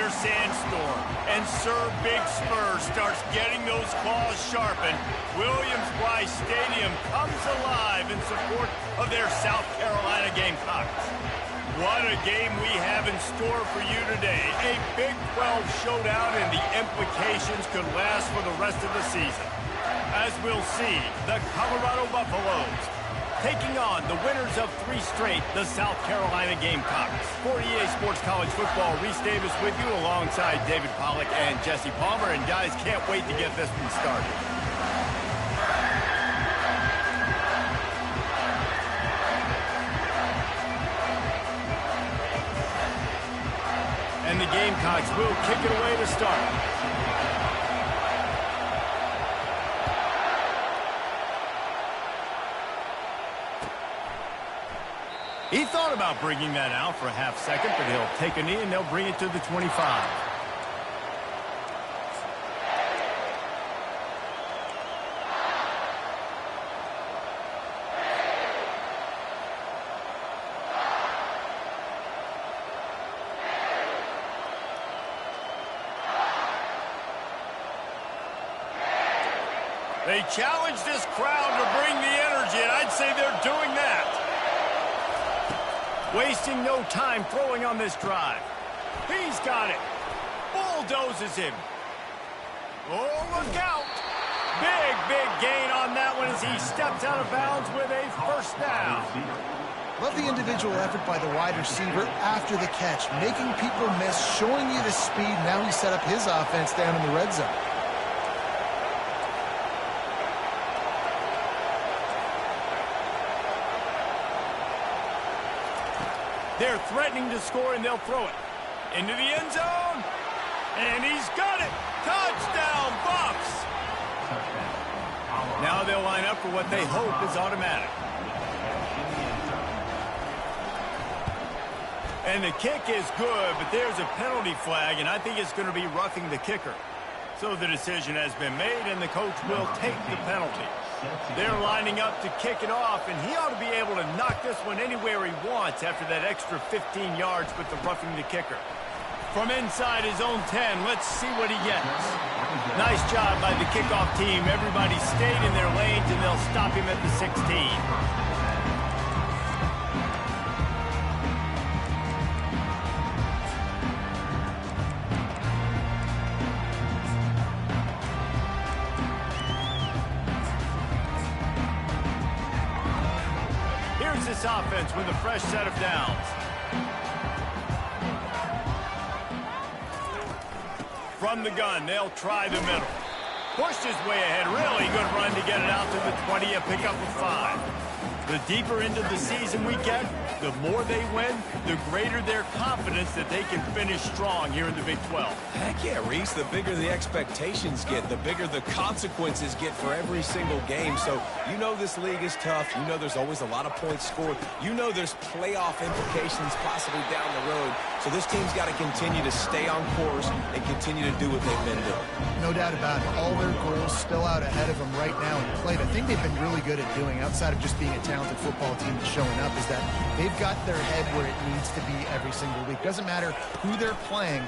winter sandstorm, and Sir Big Spur starts getting those claws sharpened, Williams-Brice Stadium comes alive in support of their South Carolina Gamecocks. What a game we have in store for you today. A Big 12 showdown, and the implications could last for the rest of the season. As we'll see, the Colorado Buffaloes taking on the winners of 3 straight, the South Carolina Gamecocks. For EA Sports College Football, Reese Davis with you alongside David Pollack and Jesse Palmer. And guys, can't wait to get this one started. And the Gamecocks will kick it away to start. He thought about bringing that out for a half second, but he'll take a knee and they'll bring it to the 25. They challenge this crowd to bring the energy, and I'd say they're doing that. Wasting no time throwing on this drive. He's got it. Bulldozes him. Oh, look out. Big gain on that one as he steps out of bounds with a first down. Love the individual effort by the wide receiver after the catch, making people miss, showing you the speed. Now he set up his offense down in the red zone. They're threatening to score, and they'll throw it into the end zone. And he's got it. Touchdown, Buffs. Now they'll line up for what they hope is automatic. And the kick is good, but there's a penalty flag, and I think it's going to be roughing the kicker. So the decision has been made, and the coach will take the penalty. They're lining up to kick it off, and he ought to be able to knock this one anywhere he wants after that extra 15 yards with the roughing the kicker. From inside his own 10, let's see what he gets. Nice job by the kickoff team. Everybody stayed in their lanes, and they'll stop him at the 16. This offense with a fresh set of downs. From the gun, they'll try the middle. Pushed his way ahead. Really good run to get it out to the 20, a pickup of 5. The deeper into the season we get, the more they win, the greater their confidence that they can finish strong here in the Big 12. Heck yeah, Reese. The bigger the expectations get, the bigger the consequences get for every single game. So you know this league is tough. You know there's always a lot of points scored. You know there's playoff implications possibly down the road. So this team's got to continue to stay on course and continue to do what they've been doing. No doubt about it. All their goals still out ahead of them right now in play. The thing they've been really good at doing, outside of just being a talented football team that's showing up, is that they've got their head where it needs to be every single week. Doesn't matter who they're playing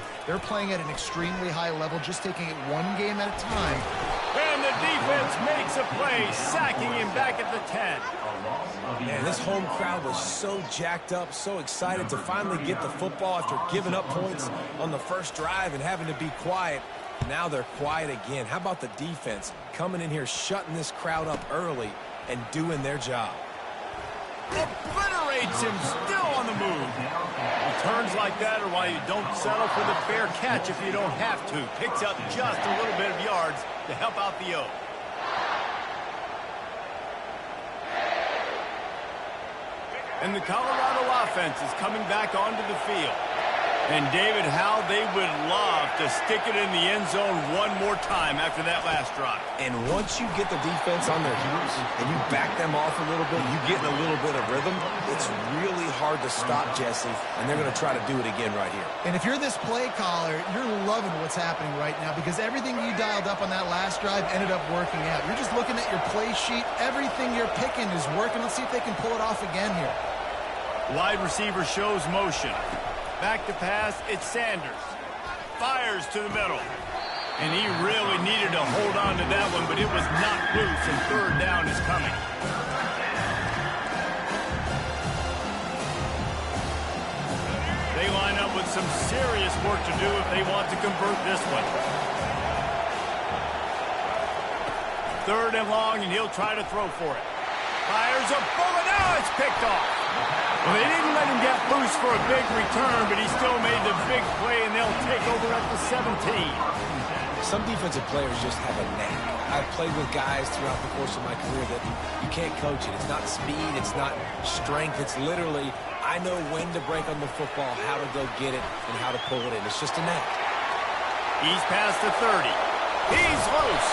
at an extremely high level, just taking it one game at a time. And the defense makes a play, sacking him back at the 10. Man, this home crowd was so jacked up, so excited to finally get the football after giving up points on the first drive and having to be quiet. Now they're quiet again. How about the defense coming in here, shutting this crowd up early and doing their job? Obliterates him, still on the move. Returns like that are why you don't settle for the fair catch if you don't have to. Picks up just a little bit of yards to help out the O. And the Colorado offense is coming back onto the field. And David, how they would love to stick it in the end zone one more time after that last drive. And once you get the defense on their heels and you back them off a little bit, you get in a little bit of rhythm, it's really hard to stop, Jesse, and they're going to try to do it again right here. And if you're this play caller, you're loving what's happening right now because everything you dialed up on that last drive ended up working out. You're just looking at your play sheet. Everything you're picking is working. Let's see if they can pull it off again here. Wide receiver shows motion. Back to pass, it's Sanders. fires to the middle. And he really needed to hold on to that one, but it was knocked loose, and third down is coming. They line up with some serious work to do if they want to convert this one. Third and long, and he'll try to throw for it. Fires a bullet. Now it's picked off. Well, they didn't let him get loose for a big return, but he still made the big play, and they'll take over at the 17. Some defensive players just have a knack. I've played with guys throughout the course of my career that you can't coach it. It's not speed, it's not strength. It's literally, I know when to break on the football, how to go get it, and how to pull it in. It's just a knack. He's past the 30. He's loose.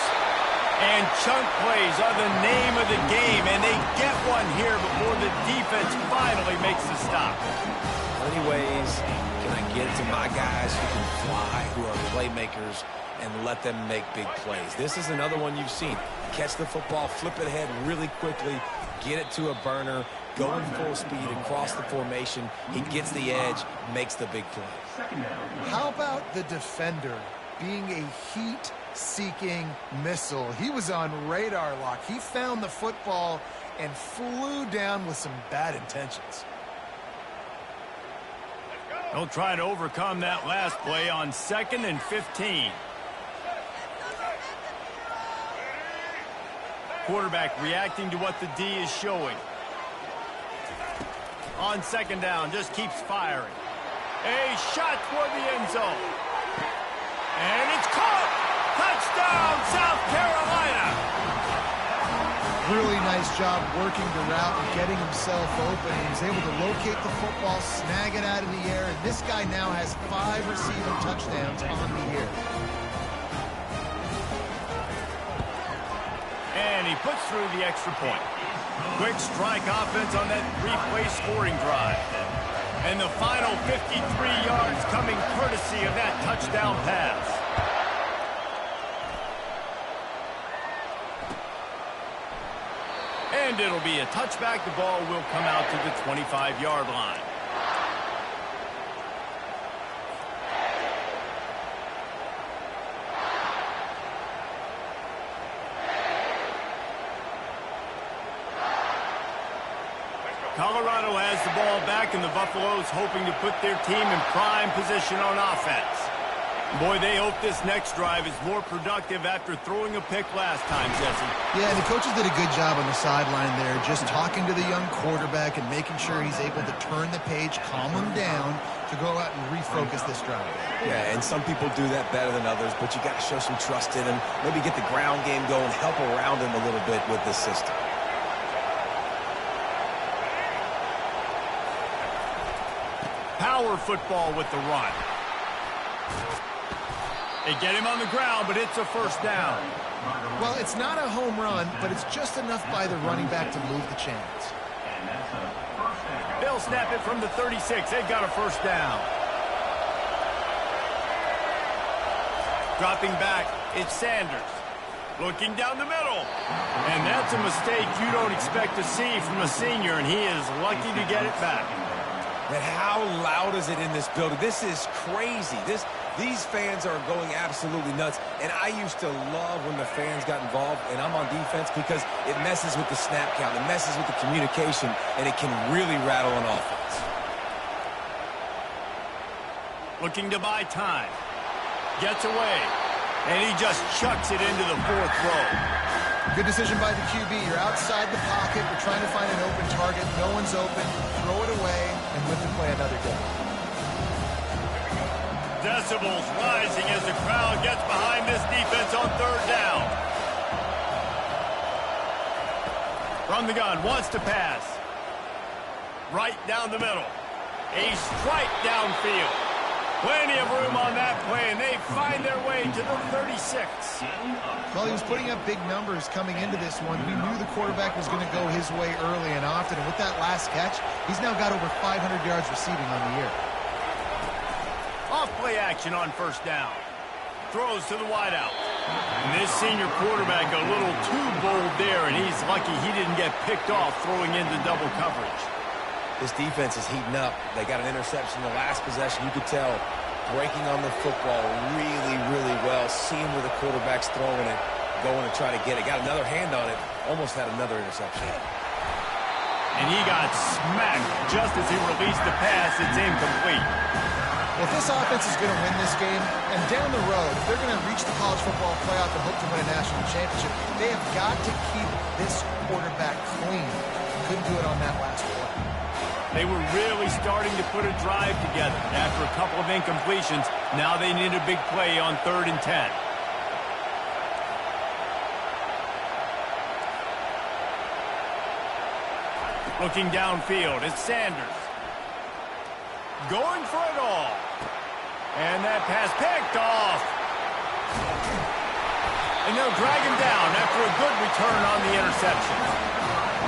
And chunk plays are the name of the game, and they get one here before the defense finally makes the stop. How many ways can I get to my guys who can fly, who are playmakers, and let them make big plays? This is another one you've seen. Catch the football, flip it ahead really quickly, get it to a burner, going full speed across the formation. He gets the edge, makes the big play. How about the defender being a heat-seeking missile? He was on radar lock. He found the football and flew down with some bad intentions. They'll try to overcome that last play on 2nd and 15. Quarterback reacting to what the D is showing. On 2nd down, just keeps firing. A shot toward the end zone. And it's caught! Touchdown, South Carolina! Really nice job working the route and getting himself open. He was able to locate the football, snag it out of the air, and this guy now has 5 receiving touchdowns on the year. And he puts through the extra point. Quick strike offense on that 3-play scoring drive. And the final 53 yards coming courtesy of that touchdown pass. And it'll be a touchback. The ball will come out to the 25-yard line. Colorado has the ball back, and the Buffaloes hoping to put their team in prime position on offense. Boy, they hope this next drive is more productive after throwing a pick last time, Jesse. Yeah, and the coaches did a good job on the sideline there, just talking to the young quarterback and making sure he's able to turn the page, calm him down to go out and refocus this drive. Yeah, and some people do that better than others, but you got to show some trust in him, maybe get the ground game going, help around him a little bit with this system. Power football with the run. They get him on the ground, but it's a first down. Well, it's not a home run, but it's just enough by the running back to move the chains. They'll snap it from the 36. They've got a first down. Dropping back, it's Sanders. Looking down the middle. And that's a mistake you don't expect to see from a senior, and he is lucky to get it back. But how loud is it in this building? This is crazy. These fans are going absolutely nuts. And I used to love when the fans got involved, and I'm on defense, because it messes with the snap count. It messes with the communication, and it can really rattle an offense. Looking to buy time. Gets away. And he just chucks it into the 4th row. Good decision by the QB. You're outside the pocket. You're trying to find an open target. No one's open. Throw it away and live to play another day. Decibels rising as the crowd gets behind this defense on 3rd down. From the gun, wants to pass. Right down the middle. A strike downfield. Plenty of room on that play, and they find their way to the 36. Well, he was putting up big numbers coming into this one. We knew the quarterback was going to go his way early and often, and with that last catch, he's now got over 500 yards receiving on the year. Off-play action on 1st down. Throws to the wideout. And this senior quarterback a little too bold there, and he's lucky he didn't get picked off throwing into double coverage. This defense is heating up. They got an interception in the last possession. You could tell breaking on the football really, really well, seeing where the quarterback's throwing it, going to try to get it. Got another hand on it, almost had another interception. And he got smacked just as he released the pass. It's incomplete. Well, if this offense is going to win this game, and down the road, if they're going to reach the college football playoff and hope to win a national championship, they have got to keep this quarterback clean. Couldn't do it on that last play. They were really starting to put a drive together. After a couple of incompletions, now they need a big play on 3rd and 10. Looking downfield, it's Sanders. Going for it all. And that pass picked off. And they'll drag him down after a good return on the interception.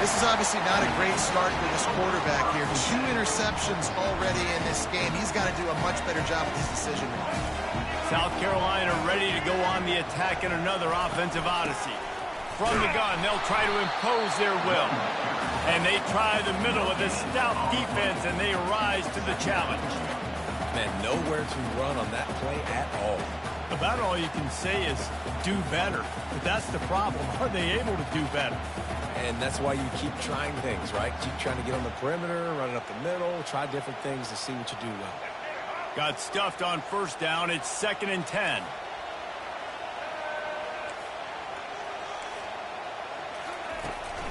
This is obviously not a great start for this quarterback here. 2 interceptions already in this game. He's got to do a much better job with his decision making. South Carolina ready to go on the attack in another offensive odyssey. From the gun, they'll try to impose their will. And they try the middle of this stout defense, and they rise to the challenge. Man, nowhere to run on that play at all. About all you can say is do better. But that's the problem. Are they able to do better? And that's why you keep trying things, right? Keep trying to get on the perimeter, running up the middle, try different things to see what you do well. Got stuffed on 1st down. It's 2nd and 10.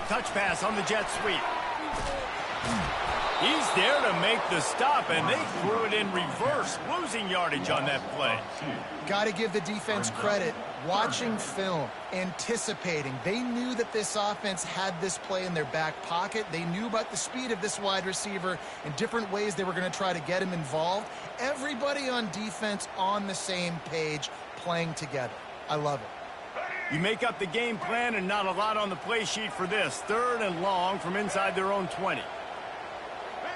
Touch pass on the jet sweep. He's there to make the stop, and they threw it in reverse, losing yardage on that play. Got to give the defense credit. Watching film, anticipating. They knew that this offense had this play in their back pocket. They knew about the speed of this wide receiver and different ways they were going to try to get him involved. Everybody on defense on the same page, playing together. I love it. You make up the game plan and not a lot on the play sheet for this. 3rd and long from inside their own 20.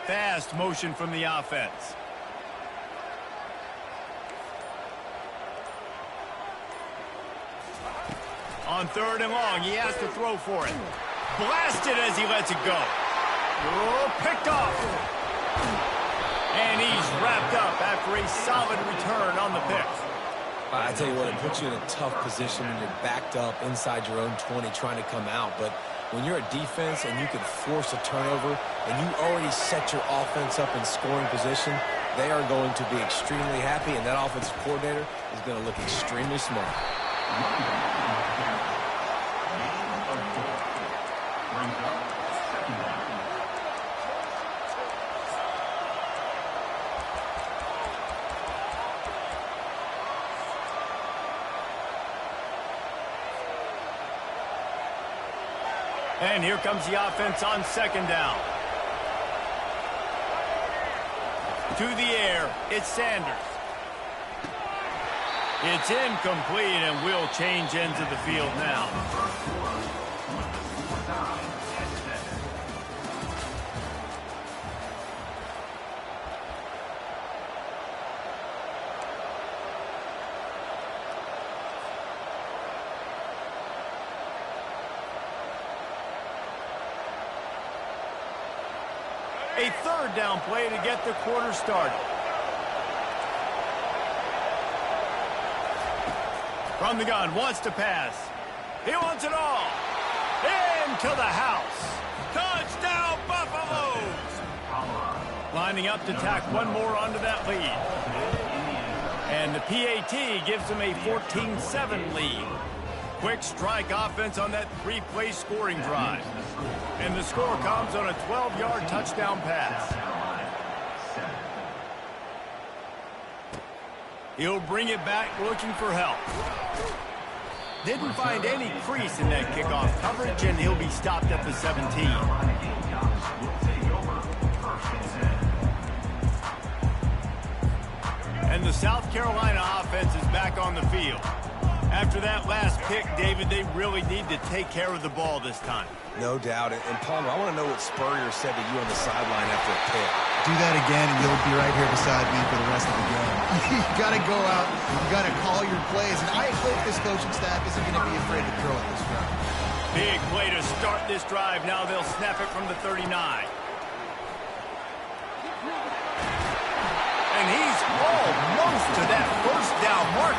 Fast motion from the offense. On 3rd and long, he has to throw for it. Blasted as he lets it go. Oh, picked off. And he's wrapped up after a solid return on the pick. I tell you what, it puts you in a tough position when you're backed up inside your own 20 trying to come out. But when you're a defense and you can force a turnover and you already set your offense up in scoring position, they are going to be extremely happy, and that offensive coordinator is going to look extremely smart. And here comes the offense on 2nd down. To the air, it's Sanders. It's incomplete, and we'll change ends of the field now. A 3rd down play to get the quarter started. From the gun, wants to pass. He wants it all. Into the house. Touchdown, Buffaloes! Lining up to tack one more onto that lead. And the PAT gives them a 14-7 lead. Quick strike offense on that 3-play scoring drive. And the score comes on a 12-yard touchdown pass. He'll bring it back looking for help. Didn't find any crease in that kickoff coverage, and he'll be stopped at the 17. And the South Carolina offense is back on the field. After that last pick, David, they really need to take care of the ball this time. No doubt. And Palmer, I want to know what Spurrier said to you on the sideline after a pick. Do that again, and you'll be right here beside me for the rest of the game. You got to go out. You got to call your plays. And I hope this coaching staff isn't going to be afraid to throw it this drive. Big play to start this drive. Now they'll snap it from the 39. And he's almost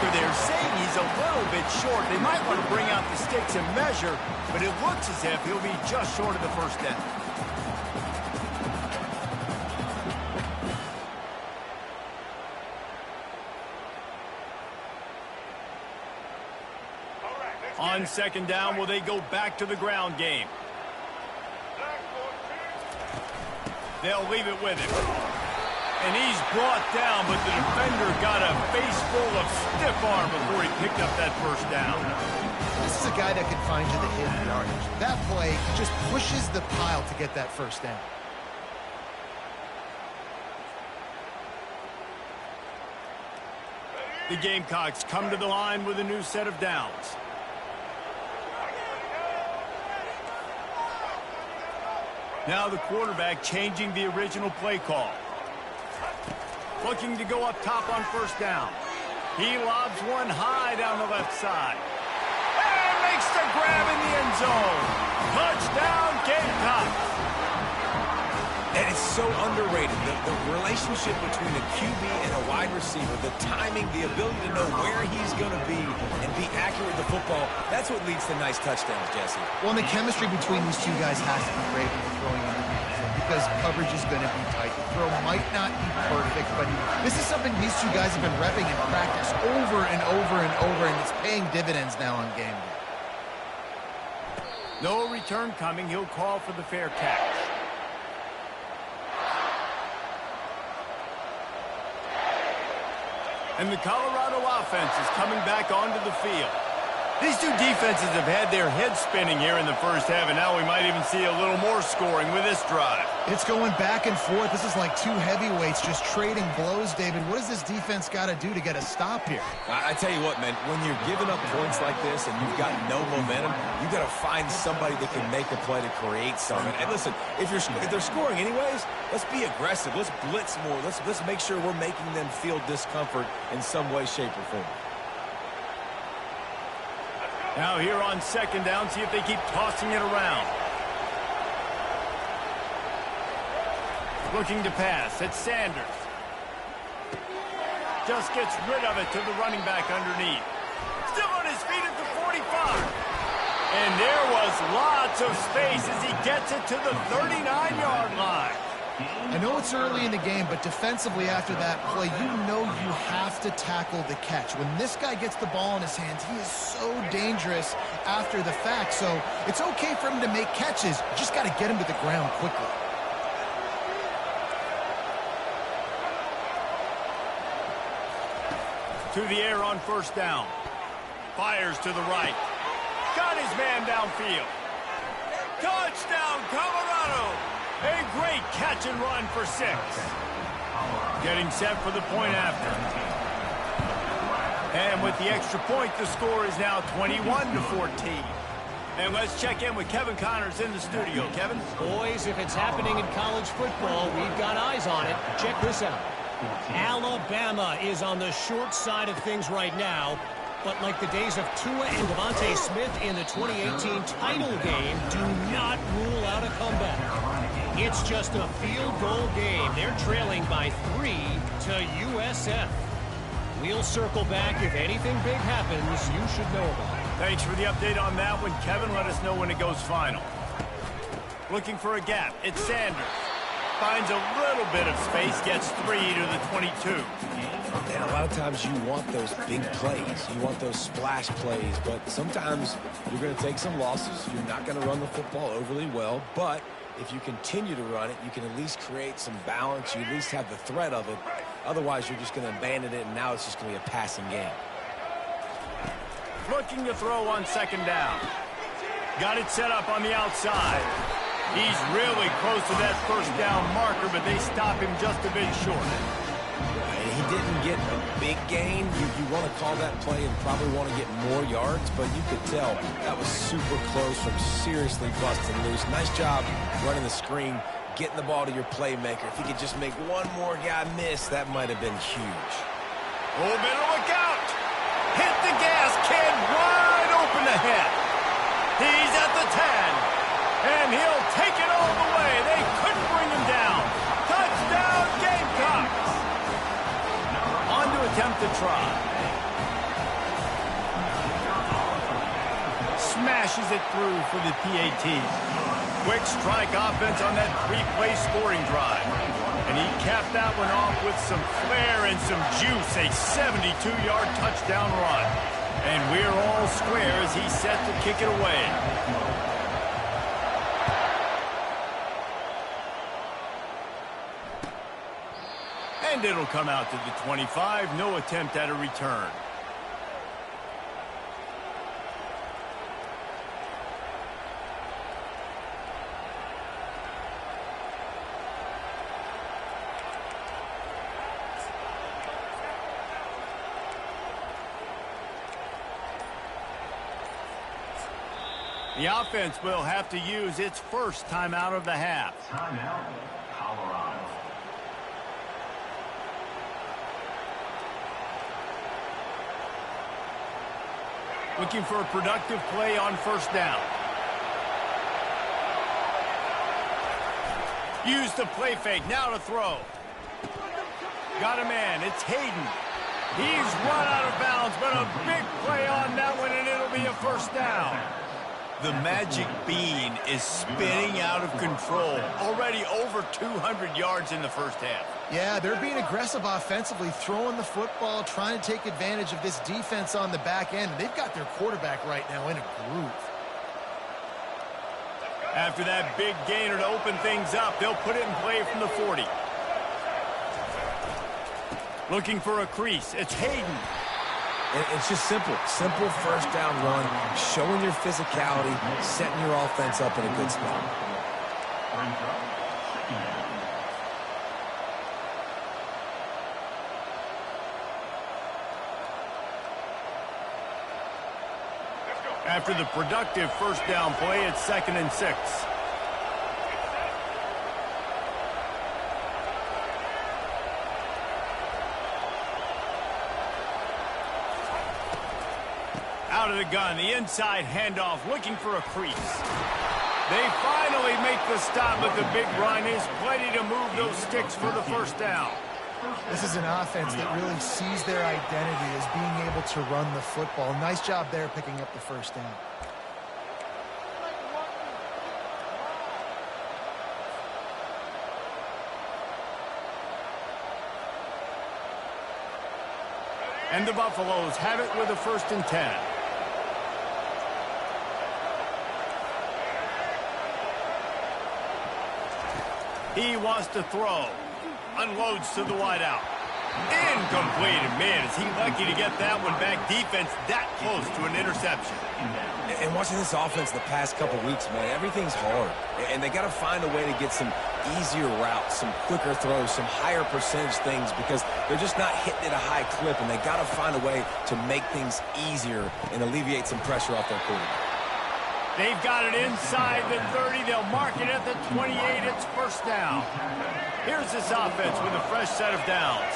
linebacker there saying he's a little bit short. They might want to bring out the sticks and measure, but it looks as if he'll be just short of the first down. On second down, will they go back to the ground game? They'll leave it with him. And he's brought down, but the defender got a face full of stiff arm before he picked up that first down. This is a guy that can find you the hidden yardage. That play just pushes the pile to get that first down. The Gamecocks come to the line with a new set of downs. Now the quarterback changing the original play call. Looking to go up top on first down. He lobs one high down the left side. And makes the grab in the end zone. Touchdown, Gamecocks. And it's so underrated, the relationship between a QB and a wide receiver, the timing, the ability to know where he's going to be and be accurate with the football, that's what leads to nice touchdowns, Jesse. Well, and the chemistry between these two guys has to be great when they're throwing into the end zone because coverage is going to be tight. The throw might not be perfect, but this is something these two guys have been repping in practice over and over and over, and it's paying dividends now on game day. No return coming. He'll call for the fair catch. And the Colorado offense is coming back onto the field. These two defenses have had their heads spinning here in the first half, and now we might even see a little more scoring with this drive. It's going back and forth. This is like two heavyweights just trading blows, David. What does this defense got to do to get a stop here? I tell you what, man, when you're giving up points like this and you've got no momentum, you got to find somebody that can make a play to create something. And listen, if they're scoring anyways, let's be aggressive. Let's blitz more. Let's make sure we're making them feel discomfort in some way, shape, or form. Now here on second down, see if they keep tossing it around. Looking to pass, it's Sanders. Just gets rid of it to the running back underneath. Still on his feet at the 45. And there was lots of space as he gets it to the 39-yard line. I know it's early in the game, but defensively after that play, you know you have to tackle the catch. When this guy gets the ball in his hands, he is so dangerous after the fact. So it's okay for him to make catches. You just got to get him to the ground quickly. To the air on first down. Fires to the right. Got his man downfield. Touchdown, Colorado! A great catch and run for 6. Getting set for the point after. And with the extra point, the score is now 21-14. And let's check in with Kevin Connors in the studio. Kevin? Boys, if it's happening in college football, we've got eyes on it. Check this out. Alabama is on the short side of things right now. But like the days of Tua and Devontae Smith in the 2018 title game, do not rule out a comeback. It's just a field goal game. They're trailing by 3 to USF. We'll circle back. If anything big happens, you should know about it. Thanks for the update on that one, Kevin. Let us know when it goes final. Looking for a gap. It's Sanders. Finds a little bit of space. Gets 3 to the 22. And a lot of times you want those big plays. You want those splash plays. But sometimes you're going to take some losses. You're not going to run the football overly well. But if you continue to run it, you can at least create some balance. You at least have the threat of it. Otherwise, you're just going to abandon it, and now it's just going to be a passing game. Looking to throw on second down. Got it set up on the outside. He's really close to that first down marker, but they stop him just a bit short. He didn't get a big gain. You want to call that play and probably want to get more yards, but you could tell that was super close from seriously busting loose. Nice job running the screen, getting the ball to your playmaker. If he could just make one more guy miss, that might have been huge. Oh, better look out. Hit the gas, kid, wide open ahead. He's at the 10, and he'll take it all the way. They couldn't bring him down. Touchdown, Gamecocks. On to attempt the try. pushes it through for the PAT. Quick strike offense on that three-play scoring drive. And he capped that one off with some flair and some juice, a 72-yard touchdown run. And we're all square as he's set to kick it away. And it'll come out to the 25. No attempt at a return. The offense will have to use its first timeout of the half. Timeout, Colorado. Looking for a productive play on first down. Use the play fake. Now to throw. Got a man. It's Hayden. He's run out of bounds, but a big play on that one, and it'll be a first down. The magic bean is spinning out of control. Already over 200 yards in the first half. Yeah, they're being aggressive offensively, throwing the football, trying to take advantage of this defense on the back end. They've got their quarterback right now in a groove. After that big gainer to open things up, they'll put it in play from the 40. Looking for a crease. It's Hayden. It's just simple. Simple first down run, showing your physicality, setting your offense up in a good spot. After the productive first down play, it's 2nd and 6. Out of the gun, the inside handoff, looking for a crease. They finally make the stop, but the big run is plenty to move those sticks for the first down. This is an offense that really sees their identity as being able to run the football. Nice job there picking up the first down. And the Buffaloes have it with a 1st and 10. He wants to throw. Unloads to the wideout. Incomplete. And man, is he lucky to get that one back. Defense that close to an interception. And watching this offense the past couple weeks, man, everything's hard. And they got to find a way to get some easier routes, some quicker throws, some higher percentage things because they're just not hitting at a high clip, and they got to find a way to make things easier and alleviate some pressure off their quarterback. They've got it inside the 30. They'll mark it at the 28. It's first down. Here's this offense with a fresh set of downs.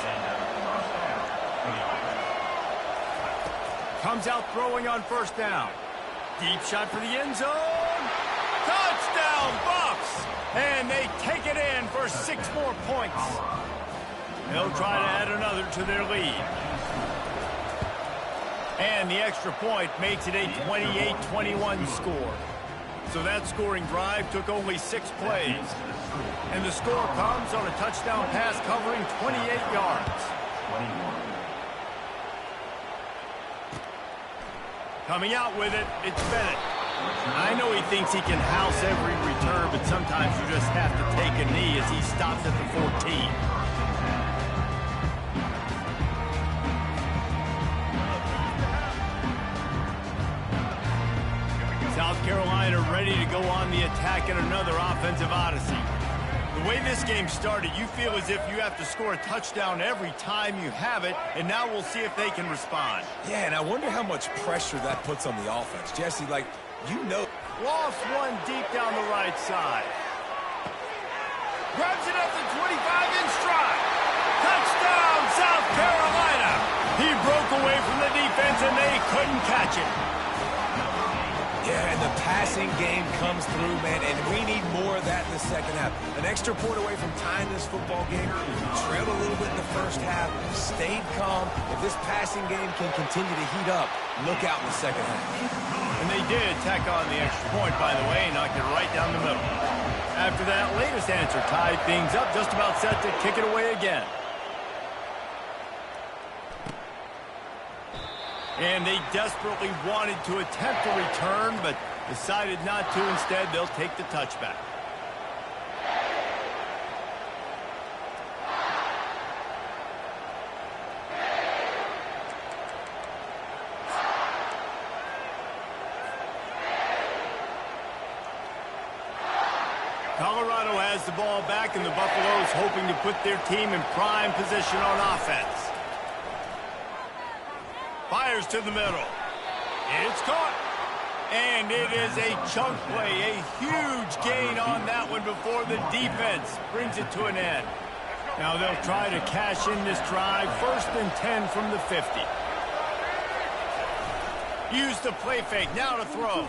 Comes out throwing on first down. Deep shot for the end zone. Touchdown, Buffs! And they take it in for 6 more points. They'll try to add another to their lead. And the extra point makes it a 28-21 score. So that scoring drive took only 6 plays. And the score comes on a touchdown pass covering 28 yards. Coming out with it, it's Bennett. I know he thinks he can house every return, but sometimes you just have to take a knee as he stops at the 14. South Carolina ready to go on the attack in another offensive odyssey. The way this game started, you feel as if you have to score a touchdown every time you have it, and now we'll see if they can respond. Yeah, and I wonder how much pressure that puts on the offense. Jesse, like, you know. Lost one deep down the right side. Grabs it at the 25 in stride. Touchdown, South Carolina. He broke away from the defense, and they couldn't catch it. Yeah, and the passing game comes through, man, and we need more of that in the second half. An extra point away from tying this football game. Trailed a little bit in the first half, stayed calm. If this passing game can continue to heat up, look out in the second half. And they did tack on the extra point, by the way, and knocked it right down the middle. After that latest answer tied things up, just about set to kick it away again. And they desperately wanted to attempt a return, but decided not to. Instead, they'll take the touchback. Colorado has the ball back, and the Buffaloes hoping to put their team in prime position on offense. Fires to the middle. It's caught. And it is a chunk play, a huge gain on that one before the defense brings it to an end. Now they'll try to cash in this drive. 1st and 10 from the 50. Use the play fake, now to throw.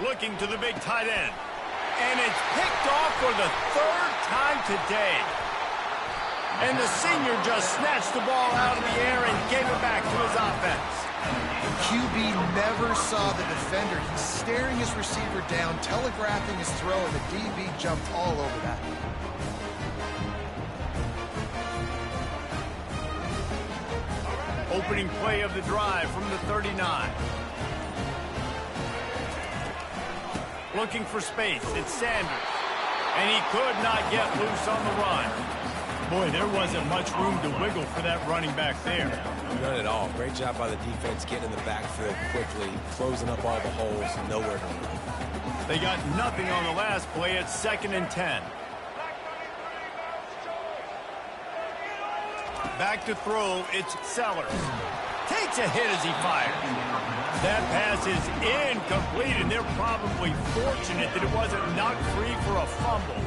Looking to the big tight end. And it's picked off for the 3rd time today. And the senior just snatched the ball out of the air and gave it back to his offense. The QB never saw the defender. He's staring his receiver down, telegraphing his throw, and the DB jumped all over that. Opening play of the drive from the 39. Looking for space, it's Sanders. And he could not get loose on the run. Boy, there wasn't much room to wiggle for that running back there. None at all. Great job by the defense getting in the backfield quickly, closing up all the holes, nowhere to run. They got nothing on the last play. It's 2nd and 10. Back to throw, it's Sellers. Takes a hit as he fires. That pass is incomplete, and they're probably fortunate that it wasn't knocked free for a fumble.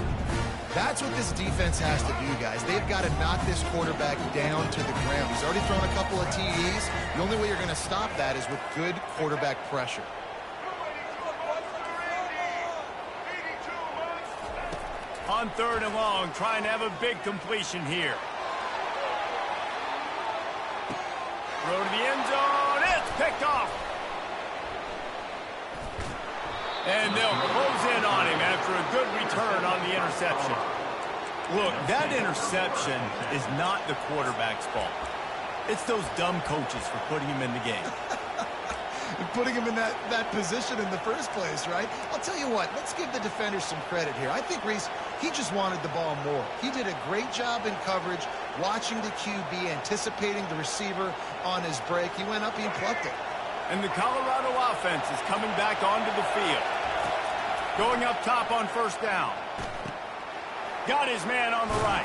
That's what this defense has to do, guys. They've got to knock this quarterback down to the ground. He's already thrown a couple of TDs. The only way you're going to stop that is with good quarterback pressure. On 3rd and long, trying to have a big completion here. Throw to the end zone. It's picked off. And they'll close in on him after a good return on the interception. Look, that interception is not the quarterback's fault. It's those dumb coaches for putting him in the game. And putting him in that position in the first place, right? I'll tell you what, let's give the defender some credit here. I think Reese, he just wanted the ball more. He did a great job in coverage, watching the QB, anticipating the receiver on his break. He went up, he plucked it. And the Colorado offense is coming back onto the field. Going up top on 1st down. Got his man on the right.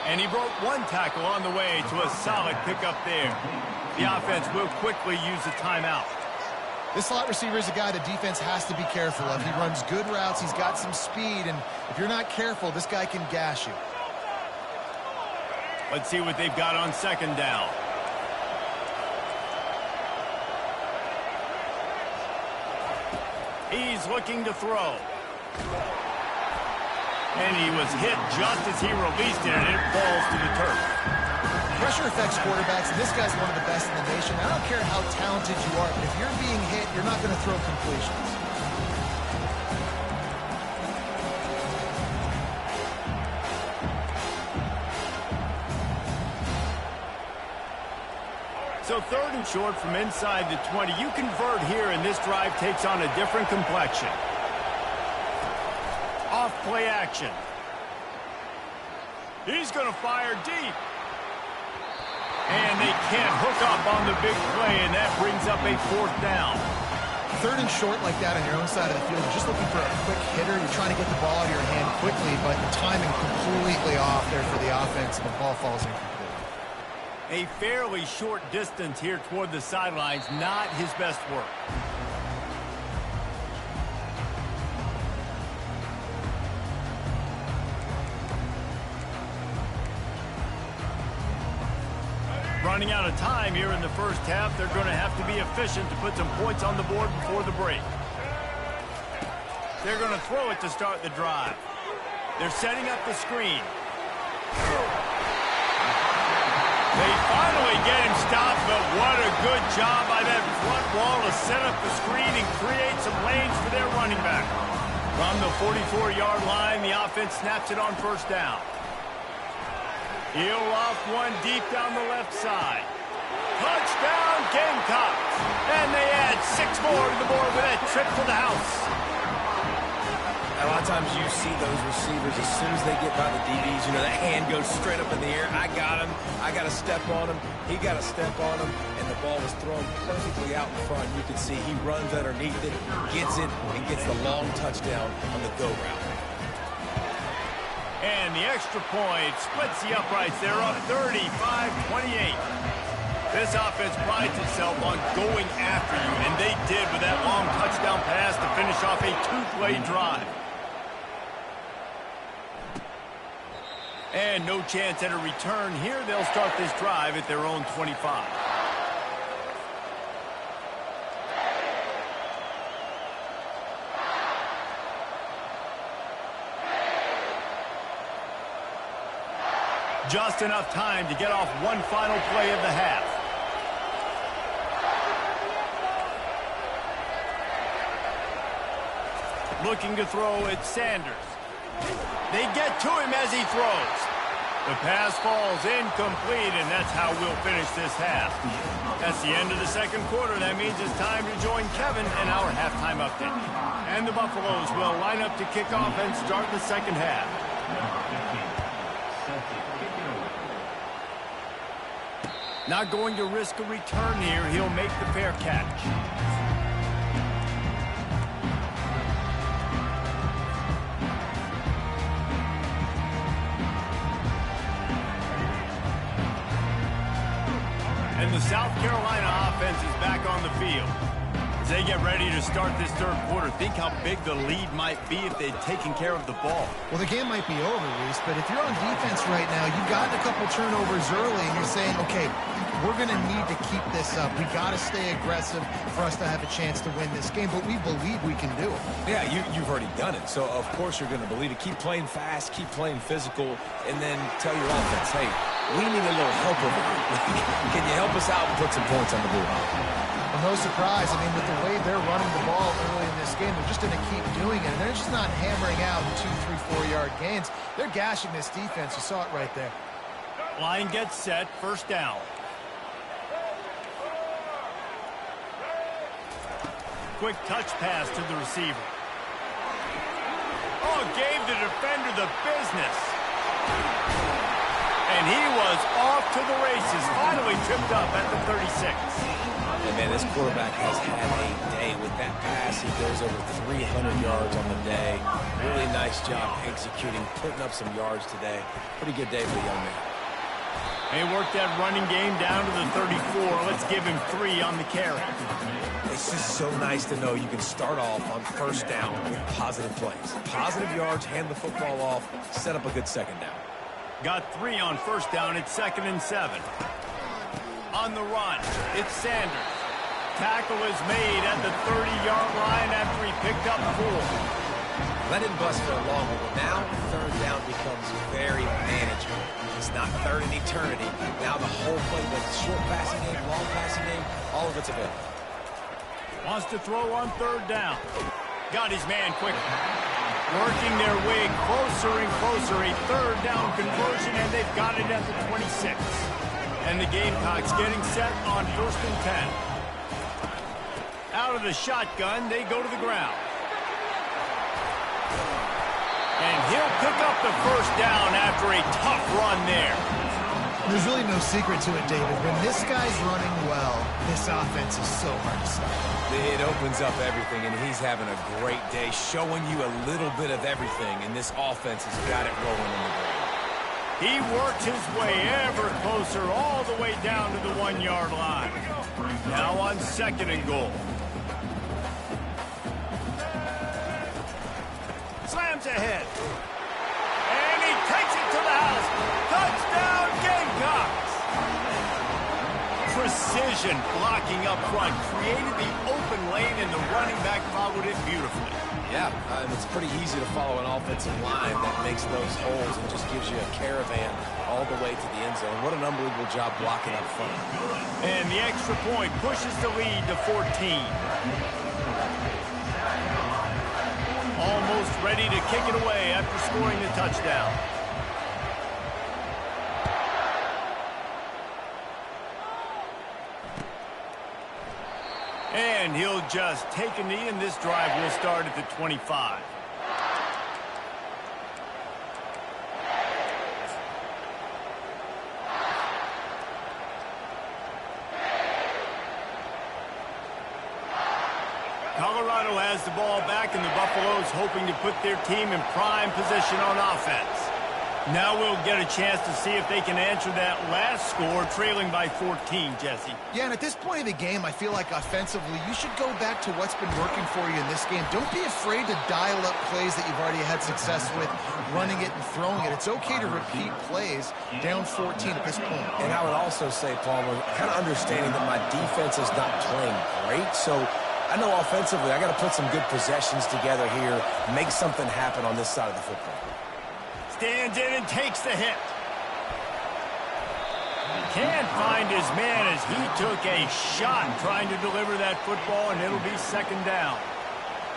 And he broke one tackle on the way to a solid pickup there. The offense will quickly use a timeout. This slot receiver is a guy the defense has to be careful of. He runs good routes, he's got some speed, and if you're not careful, this guy can gash you. Let's see what they've got on 2nd down. He's looking to throw. And he was hit just as he released it, and it falls to the turf. Pressure affects quarterbacks, and this guy's one of the best in the nation. I don't care how talented you are, but if you're being hit, you're not going to throw completions. So 3rd and short from inside the 20. You convert here, and this drive takes on a different complexion. Off play action. He's going to fire deep. And they can't hook up on the big play, and that brings up a 4th down. 3rd and short like that on your own side of the field, you're just looking for a quick hitter. You're trying to get the ball out of your hand quickly, but the timing completely off there for the offense, and the ball falls incomplete. A fairly short distance here toward the sidelines, not his best work. Running out of time here in the first half. They're going to have to be efficient to put some points on the board before the break. They're going to throw it to start the drive. They're setting up the screen. They finally get him stopped, but what a good job by that front wall of set up the screen and create some lanes for their running back. From the 44-yard line, the offense snaps it on first down. He'll off one deep down the left side. Touchdown, Gamecocks! And they add 6 more to the board with that trip to the house. A lot of times you see those receivers, as soon as they get by the DBs, you know, that hand goes straight up in the air. I got him. I got to step on him. He got to step on him. And the ball was thrown perfectly out in front. You can see he runs underneath it, gets it, and gets the long touchdown on the go route. And the extra point splits the uprights. They're up 35-28. This offense prides itself on going after you, and they did with that long touchdown pass to finish off a 2-play drive. And no chance at a return here. They'll start this drive at their own 25. Just enough time to get off one final play of the half. Looking to throw at Sanders. They get to him as he throws. The pass falls incomplete, and that's how we'll finish this half. That's the end of the second quarter. That means it's time to join Kevin in our halftime update. And the Buffaloes will line up to kick off and start the second half. Not going to risk a return here. He'll make the fair catch. And the South Carolina offense is back on the field. As they get ready to start this third quarter, think how big the lead might be if they'd taken care of the ball. Well, the game might be over, Reese, but if you're on defense right now, you've gotten a couple turnovers early, and you're saying, okay, we're going to need to keep this up. We got to stay aggressive for us to have a chance to win this game, but we believe we can do it. Yeah, you've already done it, so of course you're going to believe it. Keep playing fast, keep playing physical, and then tell your offense, hey, we need a little help over here. Can you help us out and put some points on the board? Well, no surprise. I mean, with the way they're running the ball early in this game, they're just going to keep doing it. And they're just not hammering out 2, 3, 4-yard gains. They're gashing this defense. You saw it right there. Line gets set, first down. Quick touch pass to the receiver. Oh, gave the defender the business. And he was off to the races, finally tripped up at the 36. And man, this quarterback has had a day with that pass. He goes over 300 yards on the day. Really nice job executing, putting up some yards today. Pretty good day for the young man. He worked that running game down to the 34. Let's give him 3 on the carry. It's just so nice to know you can start off on first down with positive plays. Positive yards, hand the football off, set up a good second down. Got 3 on first down. It's 2nd and 7. On the run, it's Sanders. Tackle is made at the 30-yard line after he picked up 4. Let him bust for a long one, but now third down becomes very manageable. It's not third in eternity. Now the whole play, the short passing game, long passing game, all of it's available. Wants to throw on third down. Got his man quickly. Working their way closer and closer. A third down conversion, and they've got it at the 26. And the Gamecocks getting set on 1st and 10. Out of the shotgun, they go to the ground. And he'll pick up the first down after a tough run there. There's really no secret to it, David. When this guy's running well, this offense is so hard to stop. It opens up everything, and he's having a great day, showing you a little bit of everything, and this offense has got it rolling in the ground. He worked his way ever closer all the way down to the 1-yard line. Now on 2nd and goal. Slams ahead. And he takes it to the house. Touchdown, Gamecocks! Precision vision blocking up front, created the open lane, and the running back followed it beautifully. Yeah, it's pretty easy to follow an offensive line that makes those holes and just gives you a caravan all the way to the end zone. What an unbelievable job blocking up front. And the extra point pushes the lead to 14. Almost ready to kick it away after scoring the touchdown. And he'll just take a knee, and this drive will start at the 25. Colorado has the ball back, and the Buffaloes hoping to put their team in prime position on offense. Now we'll get a chance to see if they can answer that last score, trailing by 14, Jesse. Yeah, and at this point of the game, I feel like offensively, you should go back to what's been working for you in this game. Don't be afraid to dial up plays that you've already had success with, running it and throwing it. It's okay to repeat plays down 14 at this point. And I would also say, Palmer, kind of understanding that my defense is not playing great, so I know offensively I got to put some good possessions together here, make something happen on this side of the football. Stands in and takes the hit. Can't find his man as he took a shot trying to deliver that football, and it'll be second down.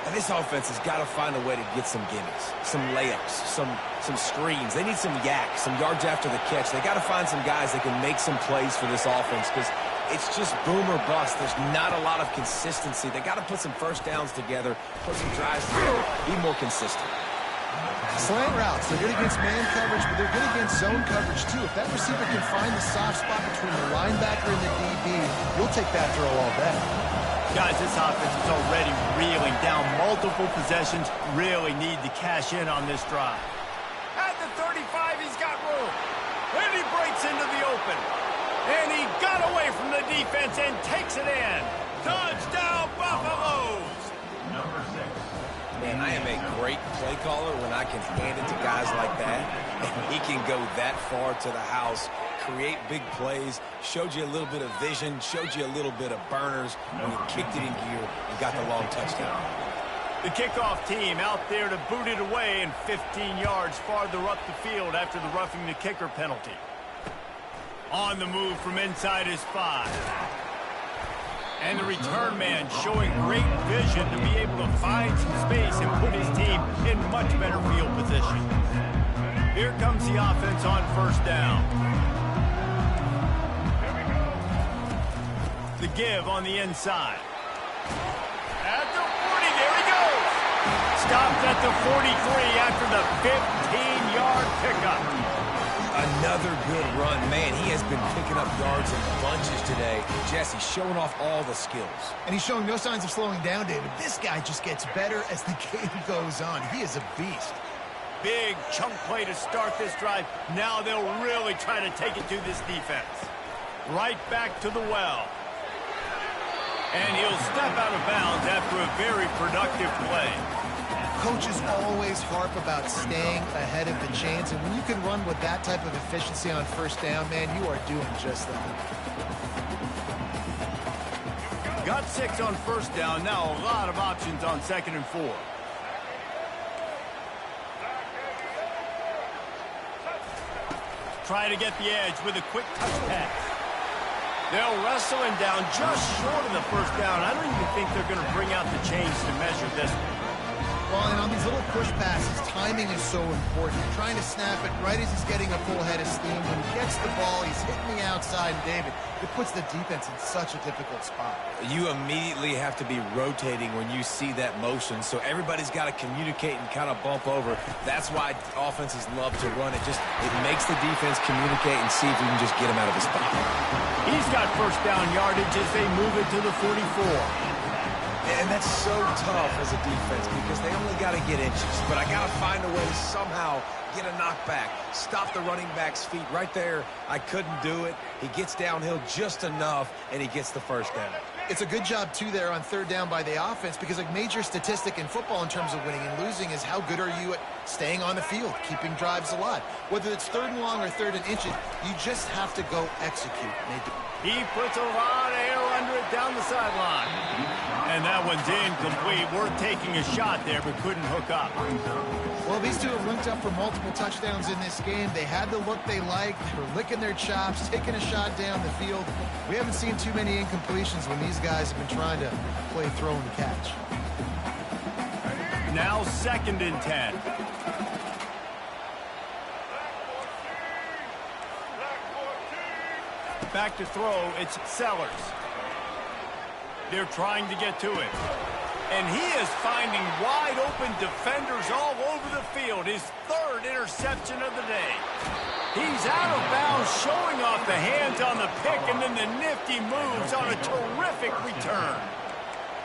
And this offense has got to find a way to get some gimmies, some layups, some screens. They need some yak, some yards after the catch. They got to find some guys that can make some plays for this offense because it's just boom or bust. There's not a lot of consistency. They got to put some first downs together, put some drives together, be more consistent. Slant routes, they're good against man coverage, but they're good against zone coverage too. If that receiver can find the soft spot between the linebacker and the DB, you'll take that throw all day. Guys, this offense is already reeling down multiple possessions. Really need to cash in on this drive. At the 35, he's got room. And he breaks into the open. And he got away from the defense and takes it in. Touchdown, Buffaloes! Number 6. Man, I am a great play caller when I can hand it to guys like that. And he can go that far to the house, create big plays, showed you a little bit of vision, showed you a little bit of burners when he kicked it in gear and got the long touchdown. The kickoff team out there to boot it away and 15 yards farther up the field after the roughing the kicker penalty. On the move from inside his 5. And the return man showing great vision to be able to find some space and put his team in much better field position. Here comes the offense on first down. The give on the inside. At the 40, there he goes. Stopped at the 43 after the 15-yard pickup. Another good run. Man, he has been picking up yards in bunches today. Jesse showing off all the skills. And he's showing no signs of slowing down, David. This guy just gets better as the game goes on. He is a beast. Big chunk play to start this drive. Now they'll really try to take it to this defense. Right back to the well. And he'll step out of bounds after a very productive play. Coaches always harp about staying ahead of the chains, and when you can run with that type of efficiency on first down, man, you are doing just that. Got 6 on first down. Now a lot of options on 2nd and 4. Try to get the edge with a quick touch pass. They'll wrestle him down just short of the first down. I don't even think they're going to bring out the chains to measure this one. Well, and on these little push passes, timing is so important. You're trying to snap it right as he's getting a full head of steam. When he gets the ball, he's hitting the outside. And David, it puts the defense in such a difficult spot. You immediately have to be rotating when you see that motion, so everybody's got to communicate and kind of bump over. That's why offenses love to run it. It makes the defense communicate and see if you can just get him out of his spot. He's got first down yardage as they move it to the 44. And that's so tough as a defense because they only got to get inches. But I got to find a way to somehow get a knockback, stop the running back's feet right there. I couldn't do it. He gets downhill just enough, and he gets the first down. It's a good job, too, there on third down by the offense because a major statistic in football in terms of winning and losing is how good are you at staying on the field, keeping drives alive. Whether it's 3rd and long or 3rd and inches, you just have to go execute. He puts a lot of air down the sideline. And that one's incomplete. Worth taking a shot there, but couldn't hook up. Well, these two have linked up for multiple touchdowns in this game. They had the look they liked. They were licking their chops, taking a shot down the field. We haven't seen too many incompletions when these guys have been trying to play throw and catch. Now 2nd and 10. Back to throw, it's Sellers. They're trying to get to him. And he is finding wide open defenders all over the field. His 3rd interception of the day. He's out of bounds, showing off the hands on the pick, and then the nifty moves on a terrific return.